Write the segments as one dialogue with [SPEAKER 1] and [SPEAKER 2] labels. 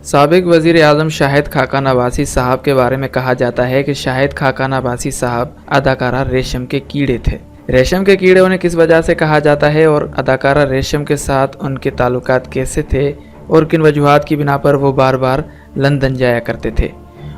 [SPEAKER 1] साबिक वज़ीर आज़म शाहिद खाकान अब्बासी साहब के बारे में कहा जाता है कि शाहिद खाकान अब्बासी साहब अदाकारा रेशम के कीड़े थे। रेशम के कीड़े उन्हें किस वजह से कहा जाता है और अदाकारा रेशम के साथ उनके ताल्लुकात कैसे थे और किन वजूहात की बिना पर वो बार बार लंदन जाया करते थे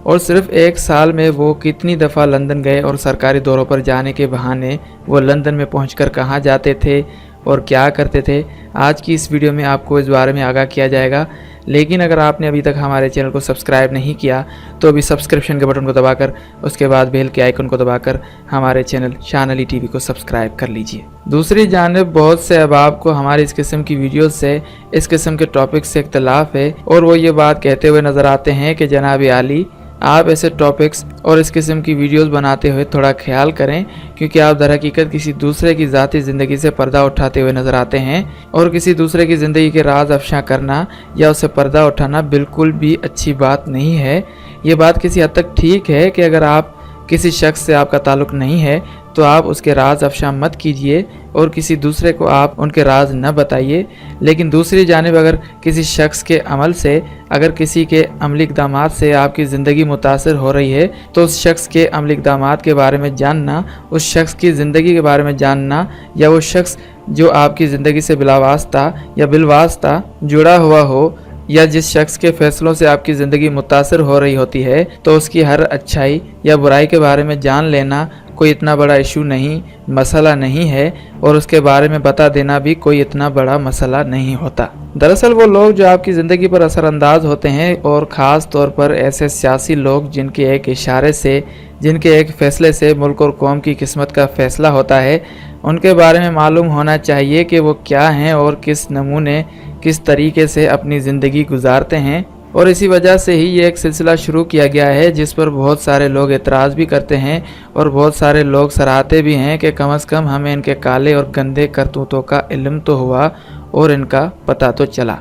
[SPEAKER 1] और सिर्फ एक साल में वो कितनी दफ़ा लंदन गए और सरकारी दौरों पर जाने के बहाने वो लंदन में पहुंचकर कहाँ जाते थे और क्या करते थे। आज की इस वीडियो में आपको इस बारे में आगाह किया जाएगा। लेकिन अगर आपने अभी तक हमारे चैनल को सब्सक्राइब नहीं किया तो अभी सब्सक्रिप्शन के बटन को दबाकर उसके बाद बेल के आइकन को दबाकर हमारे चैनल शान अली टीवी को सब्सक्राइब कर लीजिए। दूसरी जानिब बहुत से अहबाब को हमारी इस किस्म की वीडियोस से इस किस्म के टॉपिक से इख्तलाफ है और वो ये बात कहते हुए नज़र आते हैं कि जनाब आली आप ऐसे टॉपिक्स और इस किस्म की वीडियोस बनाते हुए थोड़ा ख्याल करें, क्योंकि आप दरहकीकत किसी दूसरे की ज़ाती ज़िंदगी से पर्दा उठाते हुए नज़र आते हैं और किसी दूसरे की ज़िंदगी के राज अफशा करना या उससे पर्दा उठाना बिल्कुल भी अच्छी बात नहीं है। ये बात किसी हद तक ठीक है कि अगर आप किसी शख्स से आपका ताल्लुक़ नहीं है तो आप उसके राज अफशा मत कीजिए और किसी दूसरे को आप उनके राज न बताइए। लेकिन दूसरी जानिब अगर किसी शख्स के अमल से, अगर किसी के अमली इक़दामात से आपकी ज़िंदगी मुतासर हो रही है तो उस शख्स के अमली इक़दामात के बारे में जानना, उस शख्स की ज़िंदगी के बारे में जानना, या वो शख्स जो आपकी ज़िंदगी से बिलावास्ता या बिलवास्ता जुड़ा हुआ हो या जिस शख्स के फैसलों से आपकी ज़िंदगी मुतासर हो रही होती है तो उसकी हर अच्छाई या बुराई के बारे में जान लेना कोई इतना बड़ा इशू नहीं, मसला नहीं है और उसके बारे में बता देना भी कोई इतना बड़ा मसला नहीं होता। दरअसल वो लोग जो आपकी ज़िंदगी पर असरअंदाज होते हैं और ख़ास तौर पर ऐसे सियासी लोग जिनके एक इशारे से, जिनके एक फ़ैसले से मुल्क और कौम की किस्मत का फ़ैसला होता है, उनके बारे में मालूम होना चाहिए कि वो क्या हैं और किस नमूने, किस तरीके से अपनी ज़िंदगी गुजारते हैं। और इसी वजह से ही ये एक सिलसिला शुरू किया गया है जिस पर बहुत सारे लोग एतराज़ भी करते हैं और बहुत सारे लोग सराहते भी हैं कि कम से कम हमें इनके काले और गंदे करतूतों का इल्म तो हुआ और इनका पता तो चला।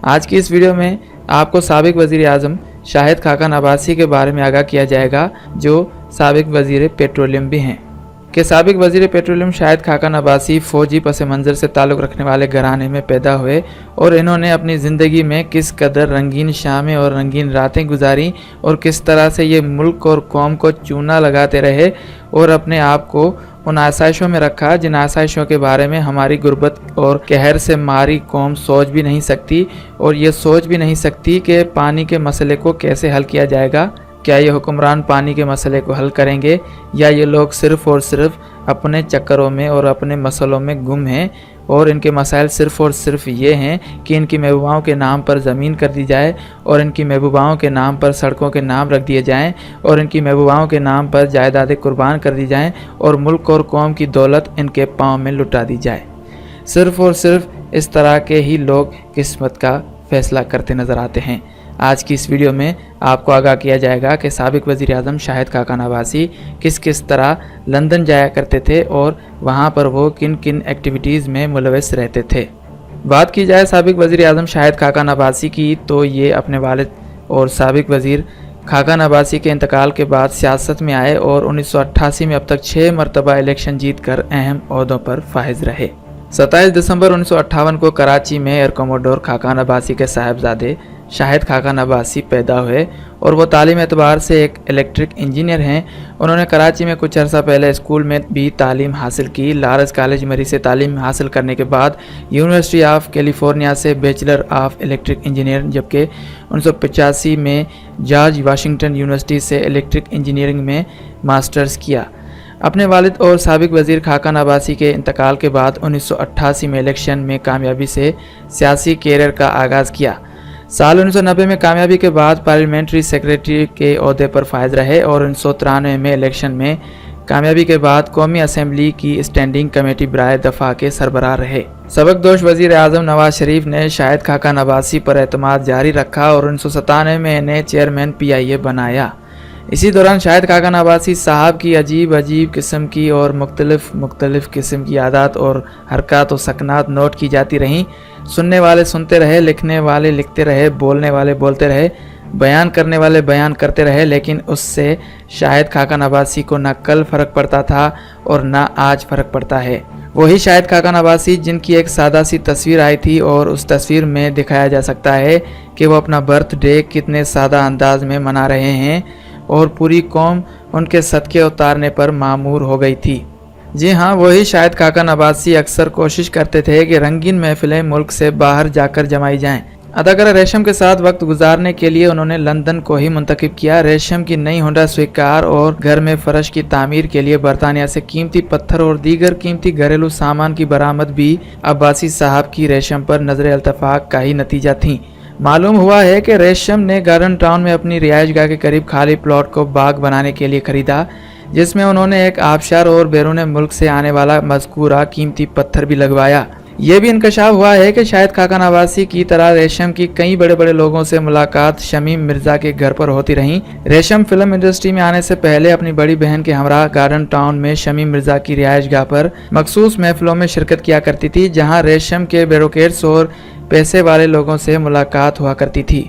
[SPEAKER 1] आज की इस वीडियो में आपको साबिक वज़ीर आज़म शाहिद खाकान अब्बासी के बारे में आगाह किया जाएगा, जो साबिक वज़ीर पेट्रोलियम भी हैं। कि साबिक वज़ीर पेट्रोलियम शाहिद खाकान अब्बासी फ़ौजी पस मंज़र से ताल्लुक़ रखने वाले घराने में पैदा हुए और इन्होंने अपनी ज़िंदगी में किस कदर रंगीन शामें और रंगीन रातें गुजारी और किस तरह से ये मुल्क और कौम को चूना लगाते रहे और अपने आप को उन आसाइशों में रखा जिन आसाइशों के बारे में हमारी गुर्बत और कहर से मारी कौम सोच भी नहीं सकती और ये सोच भी नहीं सकती कि पानी के मसले को कैसे हल किया जाएगा। क्या ये हुक्मरान पानी के मसले को हल करेंगे या ये लोग सिर्फ़ और सिर्फ अपने चक्करों में और अपने मसलों में गुम हैं और इनके मसाइल सिर्फ़ और सिर्फ ये हैं कि इनकी महबूबाओं के नाम पर ज़मीन कर दी जाए और इनकी महबूबाओं के नाम पर सड़कों के नाम रख दिए जाएं और इनकी महबूबाओं के नाम पर जायदादें कुर्बान कर दी जाएं और मुल्क और कौम की दौलत इनके पाँव में लुटा दी जाए। सिर्फ़ और सिर्फ इस तरह के ही लोग किस्मत का फ़ैसला करते नज़र आते हैं। आज की इस वीडियो में आपको आगाह किया जाएगा कि साबिक वज़ीर आज़म शाहिद खाकान अब्बासी किस किस तरह लंदन जाया करते थे और वहाँ पर वो किन किन एक्टिविटीज़ में मुलविस रहते थे। बात की जाए साबिक वज़ीर आज़म शाहिद खाकान अब्बासी की तो ये अपने वालिद और साबिक वज़ीर खाकान अब्बासी के इंतकाल के बाद सियासत में आए और 1988 में अब तक 6 मरतबा इलेक्शन जीत कर अहम ओहदों पर फाइज रहे। 27 दिसंबर 1958 को कराची में एयर कमोडोर खाकान अब्बासी के साहबजादे शाहिद खाकान अब्बासी पैदा हुए और वो तालीम एतबार से एक इलेक्ट्रिक इंजीनियर हैं। उन्होंने कराची में कुछ अर्सा पहले स्कूल में भी तालीम हासिल की। लॉरेंस कॉलेज मरी से तालीम हासिल करने के बाद यूनिवर्सिटी ऑफ कैलिफोर्निया से बैचलर ऑफ इलेक्ट्रिक इंजीनियर, जबकि 1985 में जॉर्ज वाशिंगटन यूनिवर्सिटी से इलेक्ट्रिक इंजीनियरिंग में मास्टर्स किया। अपने वालिद और साबिक वज़ीर खाकान अब्बासी के इंतकाल के बाद 1988 में इलेक्शन में कामयाबी से सियासी कैरियर का आगाज़ किया। साल 1990 में कामयाबी के बाद पार्लियामेंट्री सेक्रेटरी के ओहदे पर फायज रहे और 1993 में इलेक्शन में कामयाबी के बाद कौमी असम्बली की स्टैंडिंग कमेटी बराए दफ़ा के सरबराह रहे। सबकदोश वज़ीर आज़म नवाज शरीफ ने शाहिद खाकान अब्बासी पर एतमाद जारी रखा और 1997 में इन्हें चेयरमैन PIA बनाया। इसी दौरान शाहिद खाकान अब्बासी साहब की अजीब अजीब किस्म की और मुख्तलिफ किस्म की आदत और हरकत और सकनात नोट की जाती रहीं। सुनने वाले सुनते रहे, लिखने वाले लिखते रहे, बोलने वाले बोलते रहे, बयान करने वाले बयान करते रहे, लेकिन उससे शाहिद खाकान अब्बासी को न कल फ़र्क पड़ता था और न आज फ़र्क पड़ता है। वही शाहिद खाकान अब्बासी जिनकी एक सादा सी तस्वीर आई थी और उस तस्वीर में दिखाया जा सकता है कि वो अपना बर्थडे कितने सादा अंदाज में मना रहे हैं और पूरी कौम उनके सदके उतारने पर मामूर हो गई थी। जी हाँ, वही शाहिद खाकान अब्बासी अक्सर कोशिश करते थे कि रंगीन महफिलें मुल्क से बाहर जाकर जमाई जाएं। अदाकारा रेशम के साथ वक्त गुजारने के लिए उन्होंने लंदन को ही मुंतखब किया। रेशम की नई होंडा स्विक कार और घर में फर्श की तामीर के लिए बरतानिया से कीमती पत्थर और दीगर कीमती घरेलू सामान की बरामद भी अब्बासी साहब की रेशम पर नजर अल्तफाक का ही नतीजा थी। मालूम हुआ है कि रेशम ने गार्डन टाउन में अपनी रिहाइशगाह के करीब खाली प्लॉट को बाग बनाने के लिए खरीदा, जिसमें उन्होंने एक आबशार और बैरून मुल्क से आने वाला मज़कूरा कीमती पत्थर भी लगवाया। ये भी इंकशाफ हुआ है कि शाहिद खाकान अब्बासी की तरह रेशम की कई बड़े बड़े लोगों से मुलाकात शमीम मिर्जा के घर पर होती रही। रेशम फिल्म इंडस्ट्री में आने से पहले अपनी बड़ी बहन के हमरा गार्डन टाउन में शमीम मिर्जा की रिहाइशगाह पर मखसूस महफिलों में शिरकत किया करती थी, जहां रेशम के ब्यूरोक्रेट्स और पैसे वाले लोगों से मुलाकात हुआ करती थी।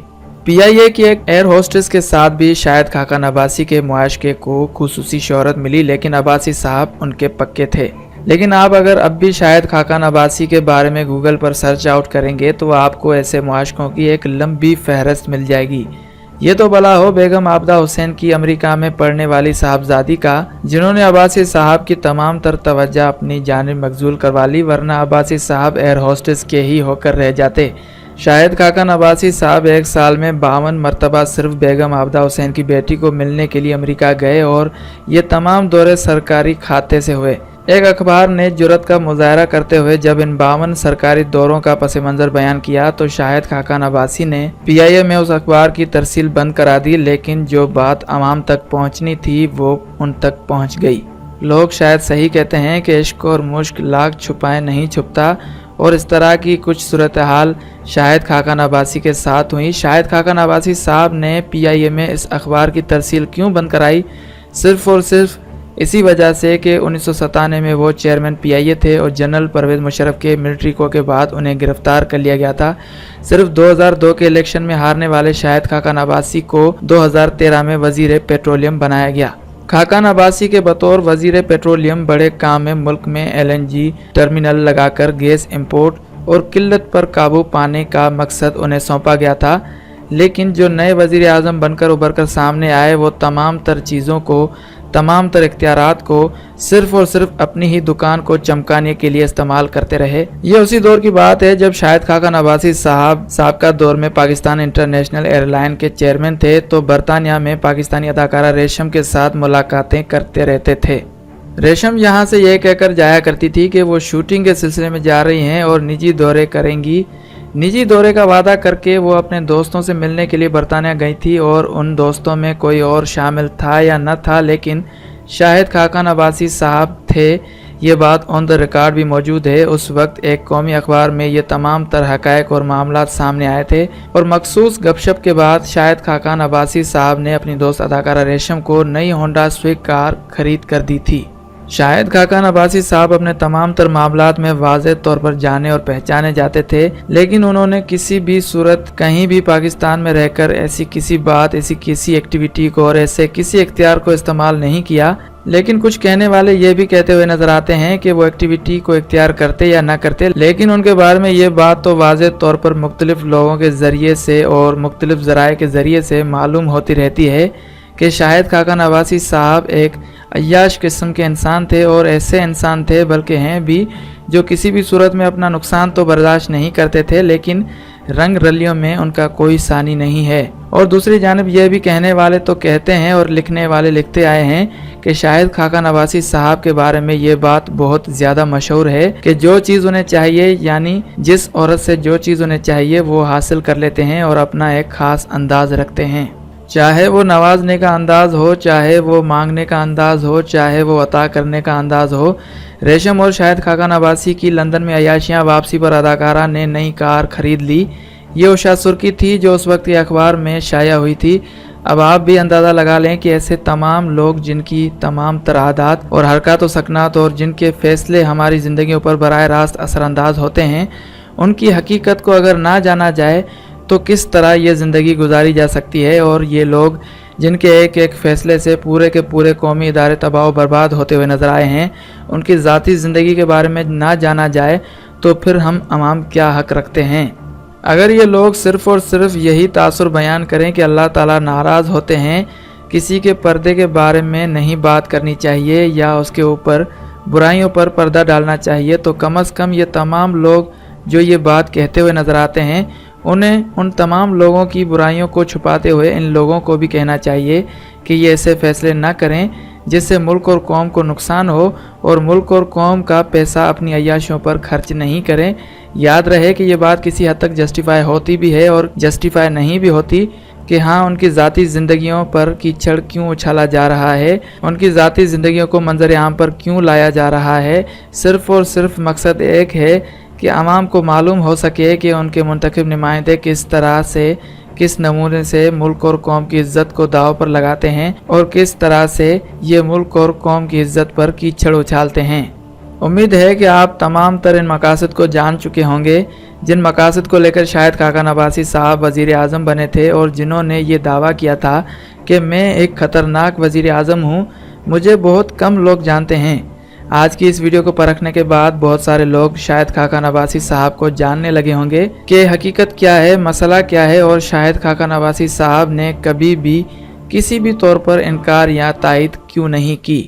[SPEAKER 1] PIA की एक एयर होस्टेस के साथ भी शाहिद खाकान अब्बासी के मुआशके को खुसूसी शोहरत मिली, लेकिन अब्बासी साहब उनके पक्के थे। लेकिन आप अगर अब भी शाहिद खाकान अब्बासी के बारे में गूगल पर सर्च आउट करेंगे तो आपको ऐसे मुआशकों की एक लंबी फहरिस्त मिल जाएगी। ये तो भला हो बेगम आबदा हुसैन की अमेरिका में पढ़ने वाली साहबजादी का, जिन्होंने अब्बासी साहब की तमाम तर तवज्जो अपनी जानिब मखजूल करवा ली, वरना अब्बासी साहब एयर होस्टेस के ही होकर रह जाते। शाहिद खाकान अब्बासी साहब एक साल में 52 मरतबा सिर्फ बेगम आबदा हुसैन की बेटी को मिलने के लिए अमेरिका गए और ये तमाम दौरे सरकारी खाते से हुए। एक अखबार ने जुर्रत का मुजाहरा करते हुए जब इन 52 सरकारी दौरों का पस मंज़र बयान किया तो शाहिद खाकान अब्बासी ने PIA में उस अखबार की तरसील बंद करा दी, लेकिन जो बात आवाम तक पहुंचनी थी वो उन तक पहुंच गई। लोग शायद सही कहते हैं कि इश्क और मुश्क लाख छुपाए नहीं छुपता, और इस तरह की कुछ सूरत हाल शाहिद खाकान अब्बासी के साथ हुई। शाहिद खाकान अब्बासी साहब ने PIA में इस अखबार की तरसील क्यों बंद कराई? सिर्फ और सिर्फ इसी वजह से कि 1997 में वो चेयरमैन PIA थे और जनरल परवेज़ मुशर्रफ के मिलिट्री को के बाद उन्हें गिरफ्तार कर लिया गया था। सिर्फ 2002 के इलेक्शन में हारने वाले शाहिद खाकान अब्बासी को 2013 में वजीर पेट्रोलियम बनाया गया। खाकान अब्बासी के बतौर वजीर पेट्रोलियम बड़े काम में मुल्क में LNG टर्मिनल लगाकर गैस इंपोर्ट और किल्लत पर काबू पाने का मकसद उन्हें सौंपा गया था। लेकिन जो नए वजीर आज़म बनकर उभर कर सामने आए वो तमाम तर चीज़ों को, तमाम तर इख्तियारात को सिर्फ और सिर्फ अपनी ही दुकान को चमकाने के लिए इस्तेमाल करते रहे। ये उसी दौर की बात है जब शाहिद खाकान अब्बासी साहब साबका दौर में पाकिस्तान इंटरनेशनल एयरलाइन के चेयरमैन थे तो बरतानिया में पाकिस्तानी अदाकारा रेशम के साथ मुलाकातें करते रहते थे। रेशम यहाँ से यह कहकर जाया करती थी कि वो शूटिंग के सिलसिले में जा रही हैं और निजी दौरे करेंगी। निजी दौरे का वादा करके वो अपने दोस्तों से मिलने के लिए बरतानिया गई थी और उन दोस्तों में कोई और शामिल था या न था, लेकिन शाहिद खाकान अब्बासी साहब थे। ये बात ऑन द रिकॉर्ड भी मौजूद है। उस वक्त एक कौमी अखबार में ये तमाम तर हक़ाइक़ और मामलात सामने आए थे और मखसूस गपशप के बाद शाहिद खाकान अब्बासी साहब ने अपनी दोस्त अदाकारा रेशम को नई होंडा स्विक कार खरीद कर दी थी। शाहिद खाकान अब्बासी साहब अपने तमाम तर मामलात में वाज़ेह तौर पर जाने और पहचाने जाते थे, लेकिन उन्होंने किसी भी सूरत कहीं भी पाकिस्तान में रहकर ऐसी किसी बात, ऐसी किसी एक्टिविटी को और ऐसे किसी इख्तियार को इस्तेमाल नहीं किया। लेकिन कुछ कहने वाले ये भी कहते हुए नजर आते हैं कि वो एक्टिविटी को इख्तियार करते या ना करते, लेकिन उनके बारे में ये बात तो वाज़ेह तौर पर मुख्तलिफ लोगों के ज़रिए से और मुख्तलिफ ज़राए के ज़रिए से मालूम होती रहती है कि शाहिद खाकान अब्बासी साहब एक अय्याश किस्म के इंसान थे और ऐसे इंसान थे, बल्कि हैं भी, जो किसी भी सूरत में अपना नुकसान तो बर्दाश्त नहीं करते थे, लेकिन रंग रलियों में उनका कोई सानी नहीं है। और दूसरी जानिब यह भी कहने वाले तो कहते हैं और लिखने वाले लिखते आए हैं कि शाहिद खाकान अब्बासी साहब के बारे में ये बात बहुत ज़्यादा मशहूर है कि जो चीज़ उन्हें चाहिए, यानी जिस औरत से जो चीज़ उन्हें चाहिए वो हासिल कर लेते हैं और अपना एक ख़ास अंदाज़ रखते हैं। चाहे वो नवाजने का अंदाज़ हो, चाहे वो मांगने का अंदाज़ हो, चाहे वो अता करने का अंदाज़ हो। रेशम और शाहिद खाकान अब्बासी की लंदन में अयाशियाँ वापसी पर अदाकारा ने नई कार खरीद ली। ये उषा सुर्की थी जो उस वक्त के अखबार में शाया हुई थी। अब आप भी अंदाज़ा लगा लें कि ऐसे तमाम लोग जिनकी तमाम तरआदात और हरकत व सकनात और जिनके फ़ैसले हमारी ज़िंदगियों पर बराह रास्त असरानंदाज होते हैं, उनकी हकीकत को अगर ना जाना जाए तो किस तरह ये ज़िंदगी गुजारी जा सकती है। और ये लोग जिनके एक एक फैसले से पूरे के पूरे कौमी इदारे तबाह बर्बाद होते हुए नजर आए हैं, उनकी ज़ाती ज़िंदगी के बारे में ना जाना जाए तो फिर हम अवाम क्या हक रखते हैं। अगर ये लोग सिर्फ़ और सिर्फ यही तासुर बयान करें कि अल्लाह ताला नाराज़ होते हैं, किसी के पर्दे के बारे में नहीं बात करनी चाहिए या उसके ऊपर बुराइयों पर पर्दा डालना चाहिए, तो कम से कम ये तमाम लोग जो ये बात कहते हुए नज़र आते हैं, उन्हें उन तमाम लोगों की बुराइयों को छुपाते हुए इन लोगों को भी कहना चाहिए कि ये ऐसे फैसले ना करें जिससे मुल्क और कौम को नुकसान हो, और मुल्क और कौम का पैसा अपनी अय्याशियों पर खर्च नहीं करें। याद रहे कि ये बात किसी हद तक जस्टिफाई होती भी है और जस्टिफाई नहीं भी होती कि हाँ, उनकी ज़ाती ज़िंदगियों पर कीचड़ क्यों उछाला जा रहा है, उनकी ज़ाती ज़िंदगियों को मंजर आम पर क्यों लाया जा रहा है। सिर्फ़ और सिर्फ मकसद एक है कि आवाम को मालूम हो सके कि उनके मुंतखब नुमाइंदे किस तरह से, किस नमूने से मुल्क और कौम की इज़्ज़त को दाव पर लगाते हैं और किस तरह से ये मुल्क और कौम की इज़्ज़त पर कीचड़ उछालते हैं। उम्मीद है कि आप तमाम तर इन मकासद को जान चुके होंगे, जिन मकासद को लेकर शाहिद खाकान अब्बासी साहब वज़ीर आज़म बने थे और जिन्होंने ये दावा किया था कि मैं एक ख़तरनाक वज़ीर आज़म हूँ। मुझे बहुत कम लोग जानते हैं। आज की इस वीडियो को परखने के बाद बहुत सारे लोग शाहिद खाकान अब्बासी साहब को जानने लगे होंगे कि हकीकत क्या है, मसला क्या है, और शाहिद खाकान अब्बासी साहब ने कभी भी किसी भी तौर पर इनकार या तायद क्यों नहीं की।